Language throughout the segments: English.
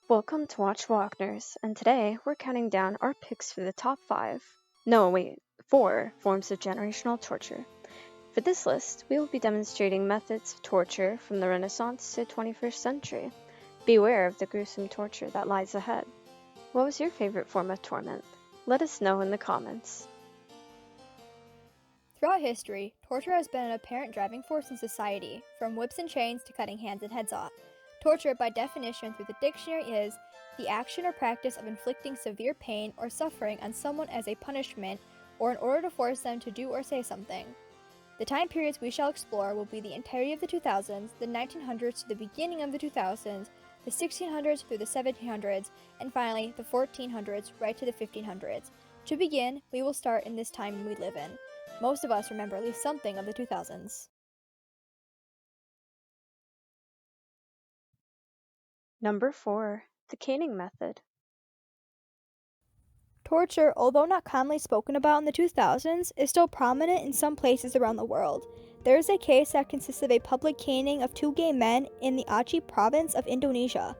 Welcome to Watch Walkners, and today we're counting down our picks for the top 4 forms of generational torture. For this list, we will be demonstrating methods of torture from the Renaissance to the 21st century. Beware of the gruesome torture that lies ahead. What was your favorite form of torment? Let us know in the comments. Throughout history, torture has been an apparent driving force in society, from whips and chains to cutting hands and heads off. Torture, by definition through the dictionary, is the action or practice of inflicting severe pain or suffering on someone as a punishment or in order to force them to do or say something. The time periods we shall explore will be the entirety of the 2000s, the 1900s to the beginning of the 2000s, the 1600s through the 1700s, and finally the 1400s right to the 1500s. To begin, we will start in this time we live in. Most of us remember at least something of the 2000s. Number 4. The caning method. Torture, although not commonly spoken about in the 2000s, is still prominent in some places around the world. There is a case that consists of a public caning of 2 gay men in the Aceh province of Indonesia.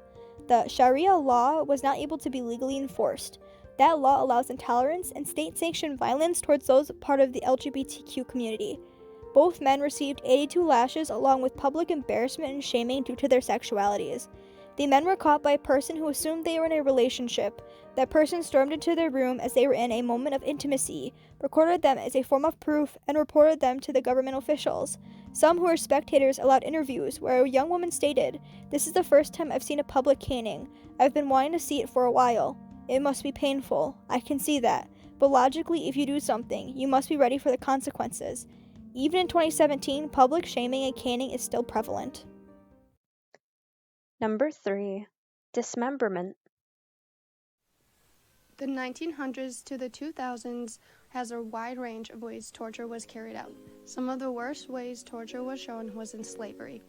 The Sharia law was not able to be legally enforced. That law allows intolerance and state-sanctioned violence towards those part of the LGBTQ community. Both men received 82 lashes along with public embarrassment and shaming due to their sexualities. The men were caught by a person who assumed they were in a relationship. That person stormed into their room as they were in a moment of intimacy, recorded them as a form of proof, and reported them to the government officials. Some who were spectators allowed interviews where a young woman stated, "This is the first time I've seen a public caning. I've been wanting to see it for a while. It must be painful. I can see that. But logically, if you do something, you must be ready for the consequences." Even in 2017, public shaming and caning is still prevalent. Number 3. Dismemberment. The 1900s to the 2000s has a wide range of ways torture was carried out. Some of the worst ways torture was shown was in slavery.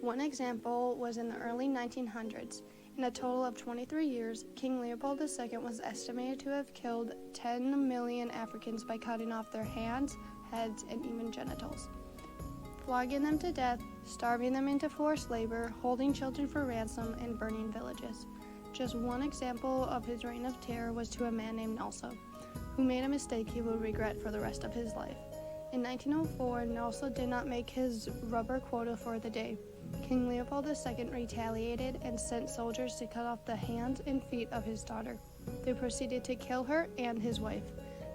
One example was in the early 1900s. In a total of 23 years, King Leopold II was estimated to have killed 10 million Africans by cutting off their hands, heads, and even genitals, flogging them to death, starving them into forced labor, holding children for ransom, and burning villages. Just one example of his reign of terror was to a man named Nelson, who made a mistake he would regret for the rest of his life. In 1904, Nelson did not make his rubber quota for the day. King Leopold II retaliated and sent soldiers to cut off the hands and feet of his daughter. They proceeded to kill her and his wife.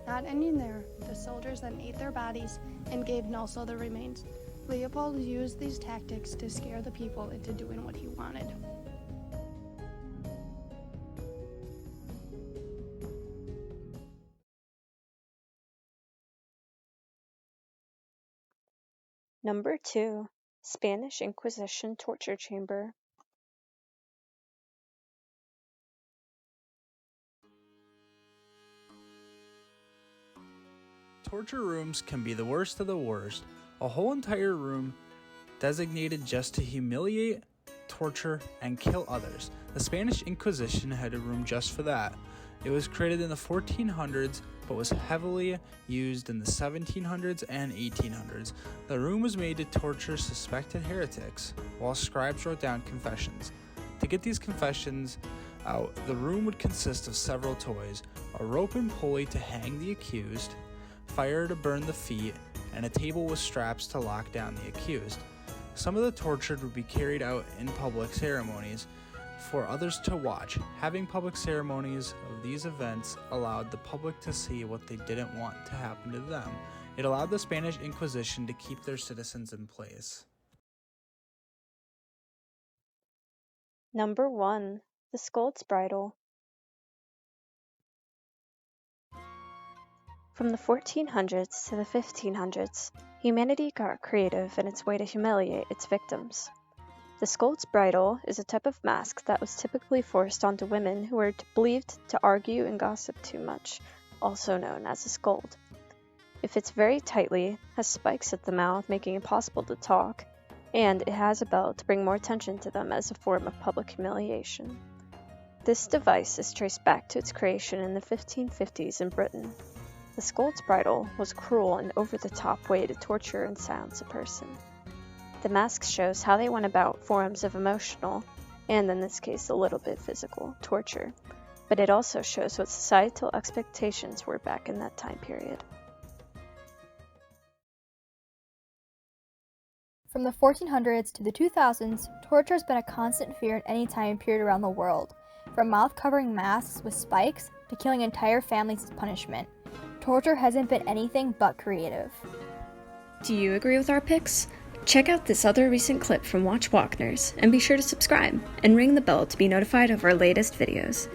Not ending there, the soldiers then ate their bodies and gave Nelson the remains. Leopold used these tactics to scare the people into doing what he wanted. Number 2. Spanish Inquisition torture chamber. Torture rooms can be the worst of the worst. A whole entire room designated just to humiliate, torture, and kill others. The Spanish Inquisition had a room just for that. It was created in the 1400s, but was heavily used in the 1700s and 1800s. The room was made to torture suspected heretics, while scribes wrote down confessions. To get these confessions out, the room would consist of several toys: a rope and pulley to hang the accused, fire to burn the feet, and a table with straps to lock down the accused. Some of the tortured would be carried out in public ceremonies for others to watch. Having public ceremonies of these events allowed the public to see what they didn't want to happen to them. It allowed the Spanish Inquisition to keep their citizens in place. Number 1. The Scold's Bridle. From the 1400s to the 1500s, humanity got creative in its way to humiliate its victims. The Scold's Bridle is a type of mask that was typically forced onto women who were believed to argue and gossip too much, also known as a scold. It fits very tightly, has spikes at the mouth making it impossible to talk, and it has a belt to bring more attention to them as a form of public humiliation. This device is traced back to its creation in the 1550s in Britain. The Scold's Bridle was a cruel and over-the-top way to torture and silence a person. The mask shows how they went about forms of emotional and in this case a little bit physical, torture, but it also shows what societal expectations were back in that time period. From the 1400s to the 2000s, torture has been a constant fear in any time period around the world, from mouth-covering masks with spikes to killing entire families as punishment. Torture hasn't been anything but creative. Do you agree with our picks? Check out this other recent clip from Watch Walkners, and be sure to subscribe and ring the bell to be notified of our latest videos.